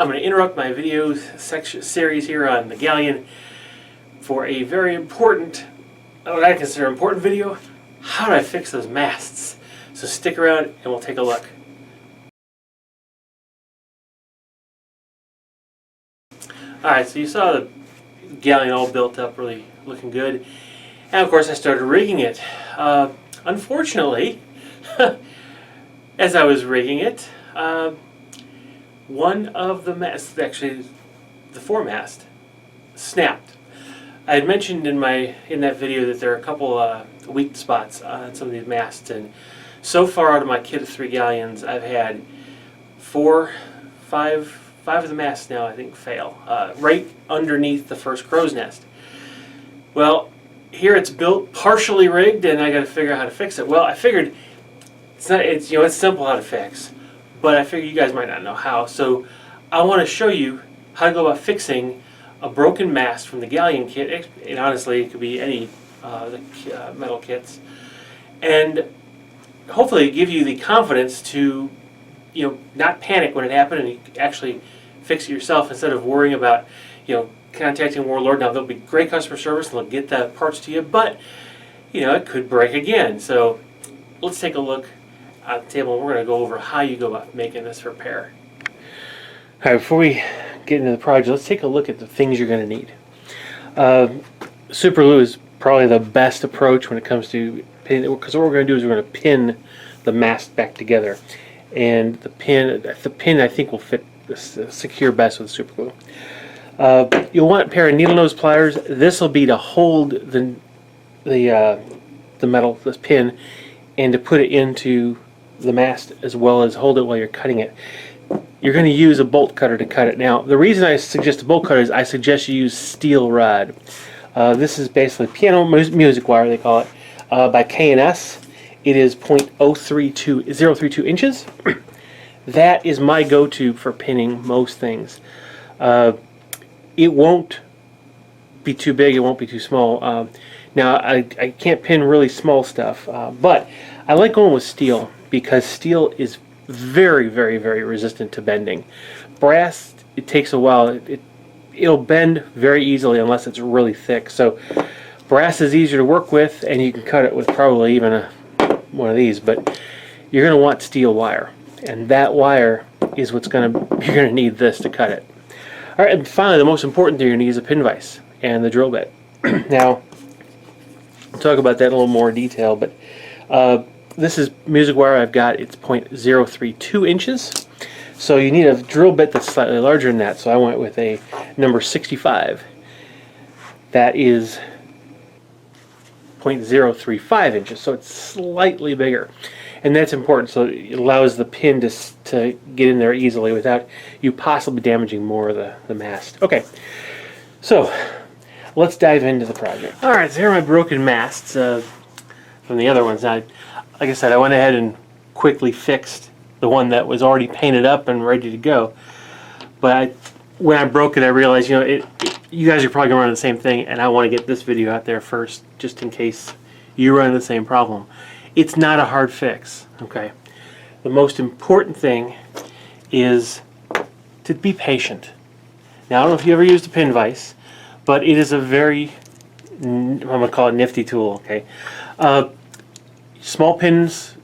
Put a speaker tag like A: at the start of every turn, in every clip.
A: I'm going to interrupt my video series here on the Galleon for a very important, what I consider important video. How do I fix those masts? So stick around and we'll take a look. Alright, so you saw the Galleon all built up, really looking good. And of course I started rigging it. Unfortunately, as I was rigging it, one of the masts, actually the foremast, snapped. I had mentioned in that video that there are a couple weak spots on some of these masts, and so far out of my kit of 3 Galleons, I've had 5 of the masts now I think fail, right underneath the first crow's nest. Well, here it's built, partially rigged, and I got to figure out how to fix it. Well, I figured it's simple how to fix, but I figured you guys might not know how. So I want to show you how to go about fixing a broken mast from the Galleon kit. And honestly, it could be any metal kits, and hopefully give you the confidence to not panic when it happened, and you actually fix it yourself instead of worrying about contacting Warlord. Now they'll be great customer service and they'll get the parts to you, but it could break again. So let's take a look at the table and we're going to go over how you go about making this repair. Alright, before we get into the project, let's take a look at the things you're going to need. Super glue is probably the best approach when it comes to pinning, because what we're going to do is we're going to pin the mast back together, and the pin I think will fit secure best with super glue. You'll want a pair of needle nose pliers. This will be to hold the metal, this pin, and to put it into the mast as well as hold it while you're cutting it. You're going to use a bolt cutter to cut it. Now, the reason I suggest a bolt cutter is I suggest you use steel rod. This is basically piano music wire, they call it, by K&S. It is .032 inches. That is my go-to for pinning most things. It won't be too big, it won't be too small. Now, I can't pin really small stuff, but I like going with steel because steel is very, very, very resistant to bending. Brass, it takes a while. It'll bend very easily unless it's really thick. So brass is easier to work with, and you can cut it with probably even one of these, but you're going to want steel wire, and that wire is what's you're going to need this to cut it. All right, and finally, the most important thing you're going to need is a pin vise and the drill bit. Now, we'll talk about that in a little more detail, but this is music wire I've got. It's .032 inches. So you need a drill bit that's slightly larger than that. So I went with a number 65. That is .035 inches. So it's slightly bigger. And that's important, so it allows the pin to get in there easily without you possibly damaging more of the mast. Okay, so let's dive into the project. Alright, so here are my broken masts from the other ones. Now, like I said, I went ahead and quickly fixed the one that was already painted up and ready to go. But when I broke it, I realized, you guys are probably going to run the same thing, and I want to get this video out there first, just in case you run the same problem. It's not a hard fix, okay? The most important thing is to be patient. Now, I don't know if you ever used a pin vise, but it is a very, I'm going to call it nifty tool, okay? Small pins,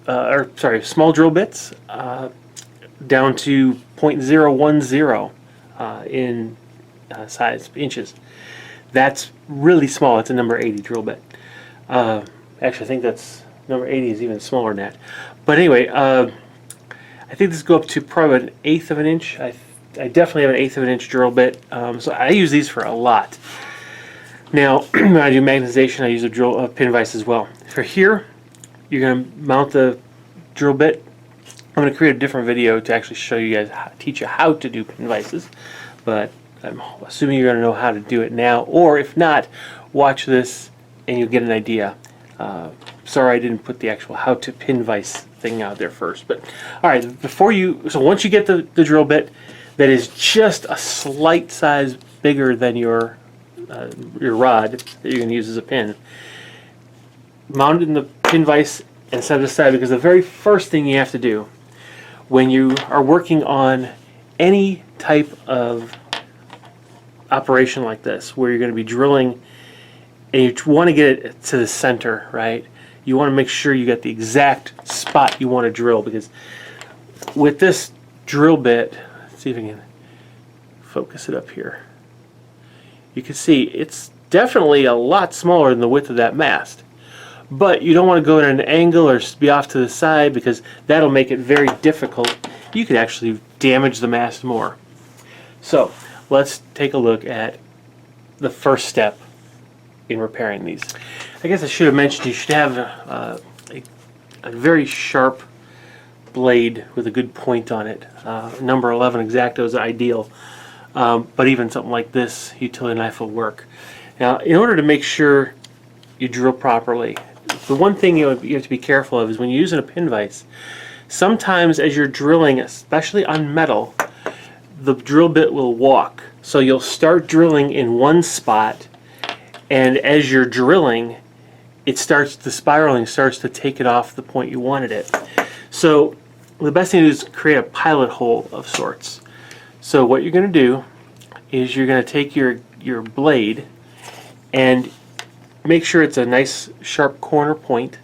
A: small drill bits down to .010 in size, inches. That's really small. It's a number 80 drill bit. Actually, I think that's number 80 is even smaller than that. But anyway, I think this go up to probably 1/8 of an inch. I definitely have an 1/8 of an inch drill bit. So I use these for a lot. Now, when I do magnetization, I use a pin vise as well. For here, you're going to mount the drill bit. I'm going to create a different video to actually show you guys, teach you how to do pin vices. But I'm assuming you're going to know how to do it now. Or if not, watch this and you'll get an idea. Sorry I didn't put the actual how to pin vise thing out there first. But alright, so once you get the drill bit that is just a slight size bigger than your rod that you're going to use as a pin, mount it in the pin vise and set it aside, because the very first thing you have to do when you are working on any type of operation like this, where you're going to be drilling and you want to get it to the center, right? You want to make sure you get the exact spot you want to drill, because with this drill bit, let's see if I can focus it up here. You can see it's definitely a lot smaller than the width of that mast. But you don't want to go at an angle or be off to the side, because that'll make it very difficult. You could actually damage the mast more. So let's take a look at the first step in repairing these. I guess I should have mentioned you should have a very sharp blade with a good point on it. Number 11 X-Acto is ideal, but even something like this utility knife will work. Now, in order to make sure you drill properly, the one thing you have to be careful of is when you're using a pin vise, sometimes as you're drilling, especially on metal, the drill bit will walk. So you'll start drilling in one spot, and as you're drilling, the spiraling starts to take it off the point you wanted it. So the best thing to do is create a pilot hole of sorts. So what you're going to do is you're going to take your blade and make sure it's a nice sharp corner point.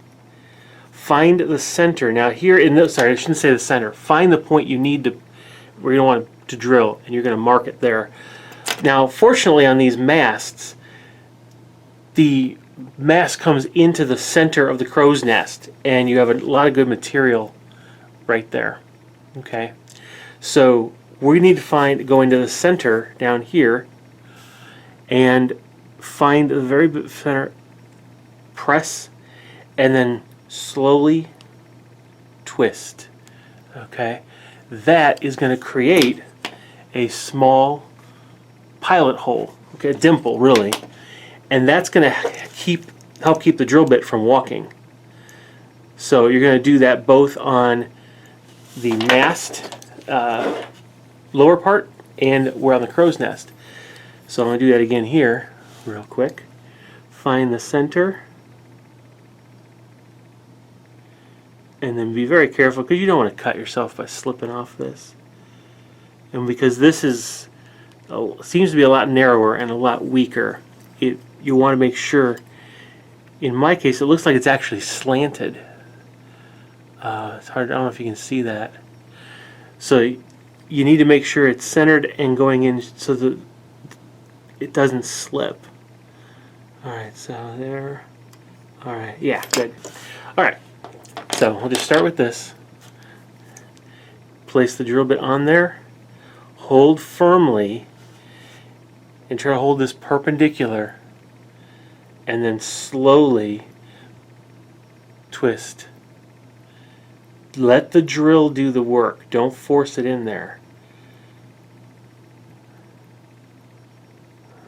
A: Find the center. Now here in this, sorry, I shouldn't say the center. Find the point you need to, where you want to drill, and you're going to mark it there. Now, fortunately, on these masts, the mast comes into the center of the crow's nest, and you have a lot of good material right there. Okay, so we need to go into the center down here and find the very center, press, and then slowly twist. Okay, that is going to create a small pilot hole, okay, a dimple really, and that's going to help keep the drill bit from walking. So you're going to do that both on the mast lower part and we're on the crow's nest. So I'm going to do that again here real quick. Find the center, and then be very careful, because you don't want to cut yourself by slipping off this. And because this seems to be a lot narrower and a lot weaker, you want to make sure, in my case it looks like it's actually slanted. It's hard, I don't know if you can see that. So you need to make sure it's centered and going in so that it doesn't slip. Alright, so there. Alright, yeah, good. Alright, so we'll just start with this. Place the drill bit on there. Hold firmly and try to hold this perpendicular, and then slowly twist. Let the drill do the work. Don't force it in there.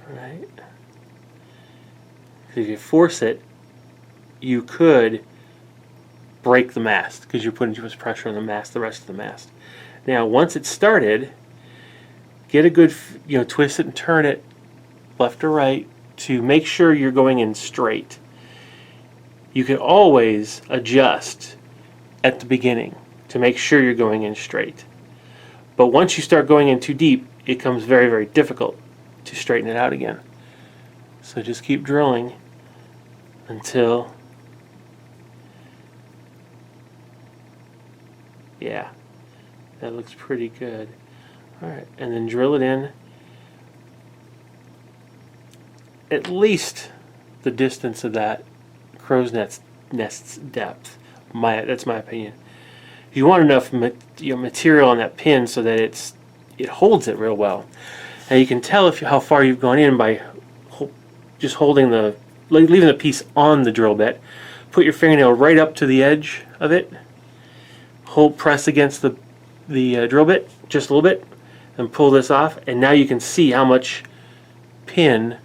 A: Right? If you force it, you could break the mast, because you're putting too much pressure on the rest of the mast. Now, once it's started, get a good, twist it and turn it left or right to make sure you're going in straight. You can always adjust at the beginning to make sure you're going in straight. But once you start going in too deep, it becomes very, very difficult to straighten it out again. So just keep drilling until, yeah, that looks pretty good. Alright, and then drill it in at least the distance of that crow's nest's depth. That's my opinion. You want enough material on that pin so that it holds it real well. And you can tell how far you've gone in by just holding leaving the piece on the drill bit. Put your fingernail right up to the edge of it. Press against the drill bit just a little bit, and pull this off. And now you can see how much pin.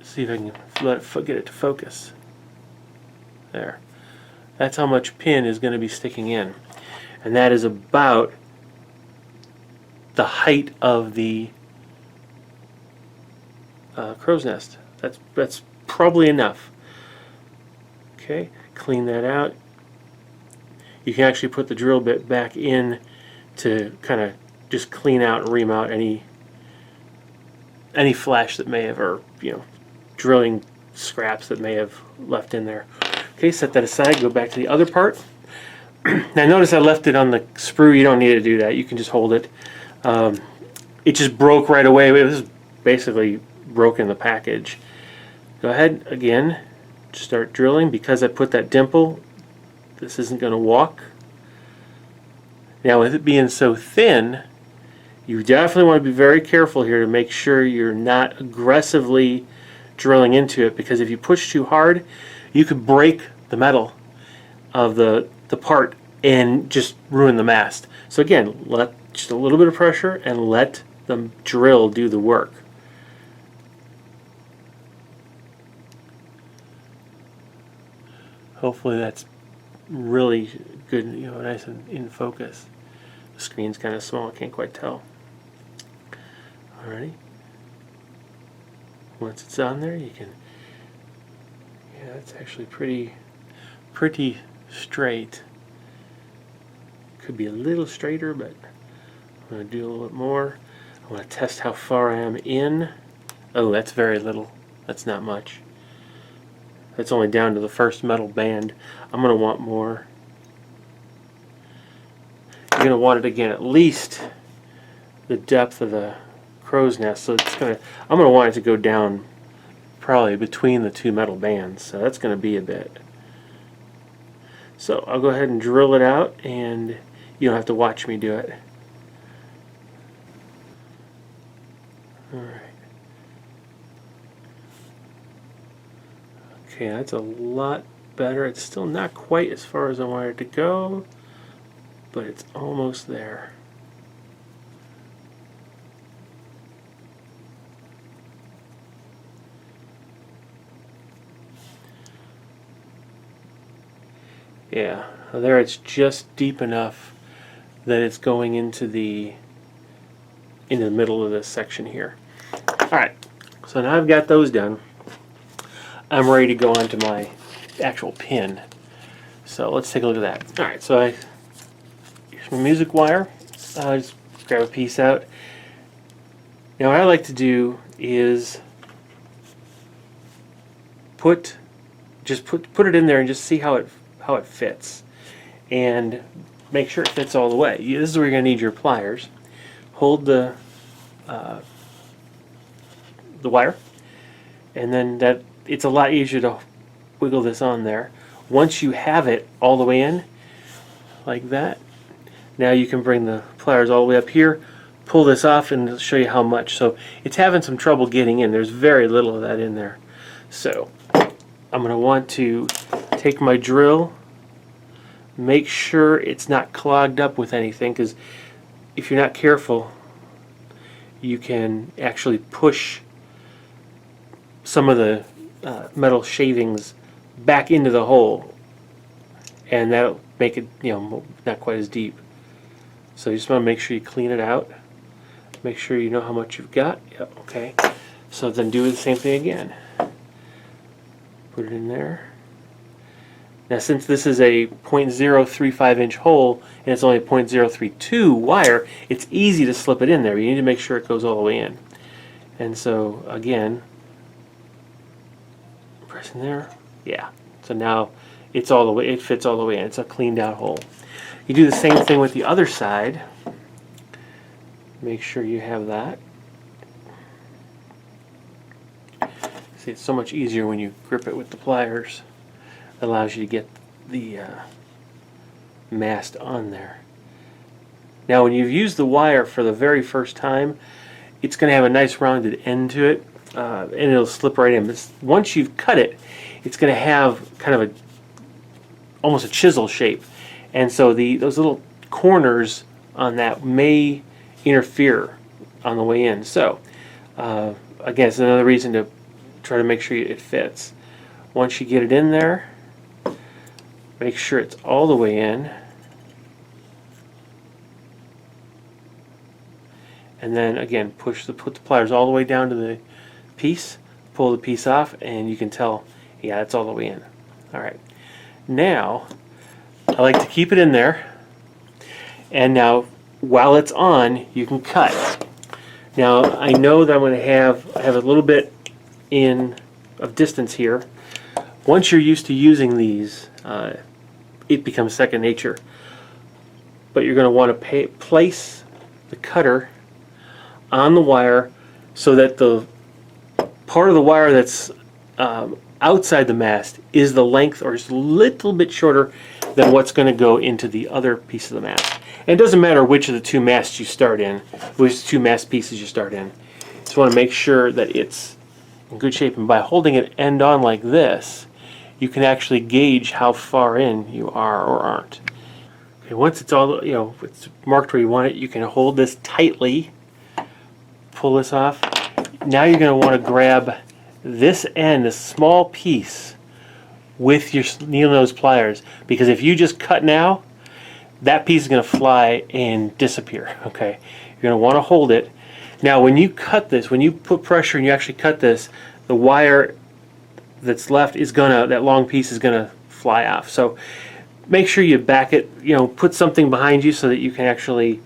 A: See if I can get it to focus. There. That's how much pin is going to be sticking in. And that is about the height of the crow's nest. That's probably enough. Okay, clean that out. You can actually put the drill bit back in to kind of just clean out and ream out any flash that may have, or drilling scraps that may have left in there. Okay, set that aside. Go back to the other part. Now notice I left it on the sprue. You don't need to do that. You can just hold it. It just broke right away. It was basically broken the package. Go ahead again, start drilling. Because I put that dimple, this isn't going to walk. Now with it being so thin, you definitely want to be very careful here to make sure you're not aggressively drilling into it, because if you push too hard, you could break the metal of the part and just ruin the mast. So again, let just a little bit of pressure and let the drill do the work. Hopefully that's really good, nice and in focus. The screen's kind of small, I can't quite tell. Alrighty. Once it's on there, you can, yeah, it's actually pretty straight. Could be a little straighter, but I'm going to do a little bit more. I want to test how far I am in. Oh, that's very little. That's not much. That's only down to the first metal band. I'm going to want more. You're going to want it again at least the depth of the crow's nest. So I'm going to want it to go down probably between the two metal bands. So that's going to be a bit. So I'll go ahead and drill it out, and you don't have to watch me do it. Alright. Okay, that's a lot better. It's still not quite as far as I wanted it to go, but it's almost there. Yeah, there it's just deep enough that it's going into the middle of this section here. Alright, so now I've got those done. I'm ready to go on to my actual pin. So let's take a look at that. Alright, so here's my music wire. Just grab a piece out. Now what I like to do is put it in there and just see how it fits, and make sure it fits all the way. This is where you're going to need your pliers. Hold the wire, and then it's a lot easier to wiggle this on there. Once you have it all the way in, like that, now you can bring the pliers all the way up here, pull this off, and it'll show you how much. So it's having some trouble getting in. There's very little of that in there. So I'm going to want to take my drill, make sure it's not clogged up with anything, because if you're not careful, you can actually push some of the metal shavings back into the hole, and that'll make it not quite as deep. So you just want to make sure you clean it out, make sure you know how much you've got. Yep, okay. So then do the same thing again. Put it in there. Now since this is a 0.035 inch hole and it's only a 0.032 wire, it's easy to slip it in there. You need to make sure it goes all the way in. And so again, press in there. Yeah. So now it's all the way, it fits all the way in. It's a cleaned out hole. You do the same thing with the other side. Make sure you have that. See, it's so much easier when you grip it with the pliers. It allows you to get the mast on there. Now when you've used the wire for the very first time, it's going to have a nice rounded end to it, and it'll slip right in. But once you've cut it, it's going to have kind of almost a chisel shape, and so those little corners on that may interfere on the way in. So again, it's another reason to try to make sure it fits. Once you get it in there, make sure it's all the way in, and then again put the pliers all the way down to the piece, pull the piece off, and you can tell, yeah, it's all the way in. Alright, now I like to keep it in there, and now while it's on, you can cut. Now I know that I'm going to have a little bit of distance here. Once you're used to using these, it becomes second nature. But you're going to want to place the cutter on the wire so that the part of the wire that's outside the mast is the length or just a little bit shorter than what's going to go into the other piece of the mast. And it doesn't matter which of the two masts you start in, which two mast pieces you start in. You just want to make sure that it's in good shape, and by holding it end on like this, you can actually gauge how far in you are or aren't. Okay, once it's all, it's marked where you want it, you can hold this tightly, pull this off. Now you're going to want to grab this end, this small piece, with your needle nose pliers, because if you just cut now, that piece is going to fly and disappear. Okay, you're going to want to hold it. Now when you cut this, when you put pressure and you actually cut this, the wire that's left is gonna, that long piece is gonna fly off. So make sure you back it, put something behind you so that you can actually,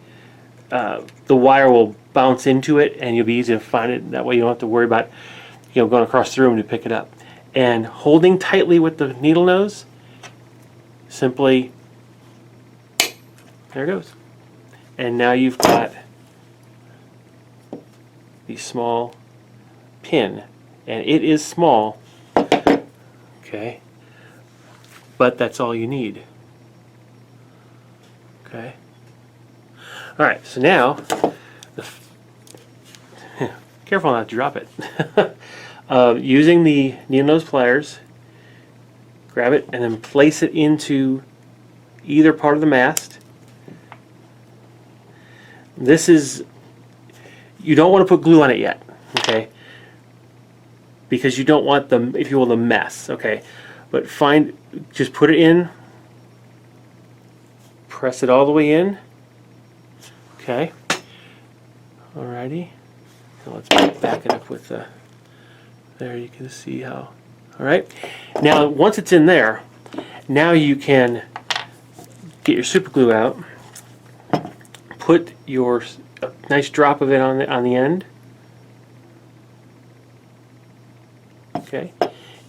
A: the wire will bounce into it and you'll be easy to find it. That way you don't have to worry about, going across the room to pick it up. And holding tightly with the needle nose, simply, there it goes. And now you've got the small pin, and it is small, okay, but that's all you need. Okay, all right, so now careful not to drop it. Using the needle nose pliers, grab it and then place it into either part of the mast. This is, you don't want to put glue on it yet, okay? Because you don't want the, if you will, the mess, okay? But just put it in, press it all the way in, okay? Alrighty. So let's back it up with the, there you can see how, alright? Now once it's in there, now you can get your super glue out, put your nice drop of it on the end, okay,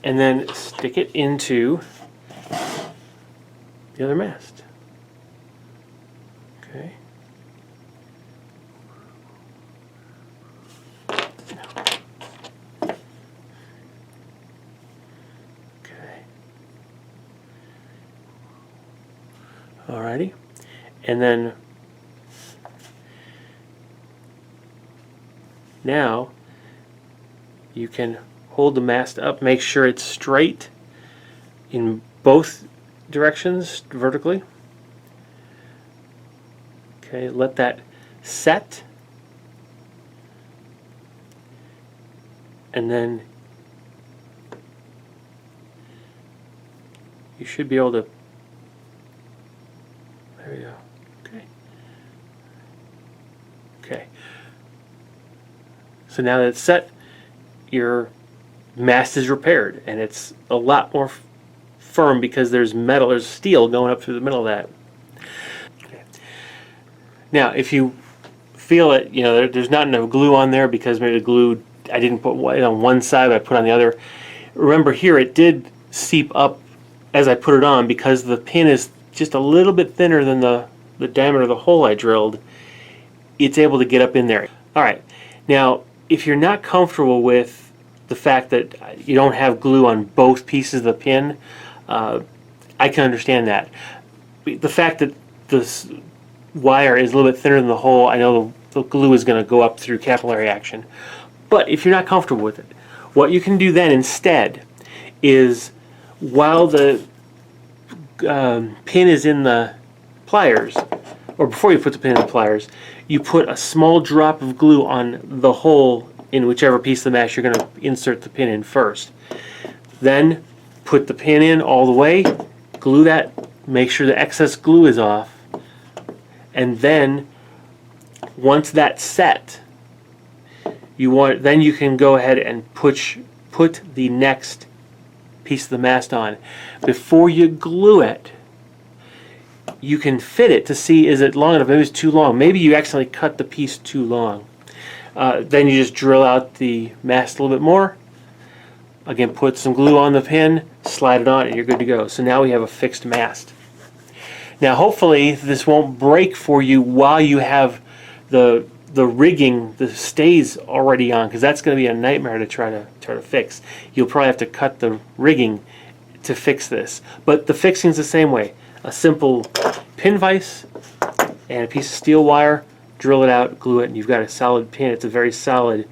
A: and then stick it into the other mast, okay. Okay. Alrighty, and then now you can hold the mast up, make sure it's straight in both directions vertically. Okay, let that set, and then you should be able to, there we go, okay. Okay. So now that it's set, your mast is repaired, and it's a lot more firm because there's metal, there's steel going up through the middle of that. Okay. Now, if you feel it, there's not enough glue on there because maybe the glue, I didn't put it on one side, but I put it on the other. Remember here, it did seep up as I put it on because the pin is just a little bit thinner than the diameter of the hole I drilled. It's able to get up in there. All right. Now, if you're not comfortable with the fact that you don't have glue on both pieces of the pin, I can understand that. The fact that this wire is a little bit thinner than the hole, I know the glue is going to go up through capillary action. But if you're not comfortable with it, what you can do then instead is, while the pin is in the pliers, or before you put the pin in the pliers, you put a small drop of glue on the hole in whichever piece of the mast you're going to insert the pin in first. Then put the pin in all the way, glue that, make sure the excess glue is off, and then once that's set, then you can go ahead and put the next piece of the mast on. Before you glue it, you can fit it to see, is it long enough? Maybe it's too long. Maybe you accidentally cut the piece too long. Then you just drill out the mast a little bit more. Again, put some glue on the pin, slide it on, and you're good to go. So now we have a fixed mast. Now hopefully this won't break for you while you have the rigging, the stays already on, because that's going to be a nightmare to try to fix. You'll probably have to cut the rigging to fix this. But the fixing's the same way. A simple pin vise and a piece of steel wire, drill it out, glue it, and you've got a solid pin. It's a very solid.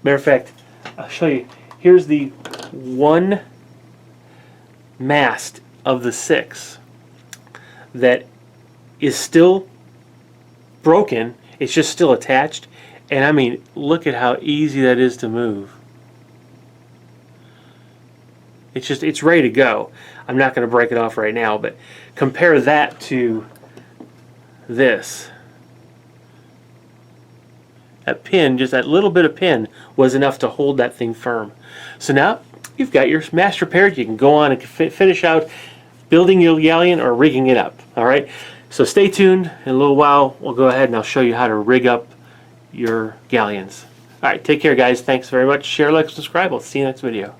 A: Matter of fact, I'll show you. Here's the one mast of the 6 that is still broken. It's just still attached, and I mean, look at how easy that is to move. It's ready to go. I'm not going to break it off right now, but compare that to this. That pin, just that little bit of pin, was enough to hold that thing firm. So now you've got your mast repaired. You can go on and finish out building your galleon or rigging it up. All right. So stay tuned. In a little while, we'll go ahead and I'll show you how to rig up your galleons. All right. Take care, guys. Thanks very much. Share, like, subscribe. I'll see you next video.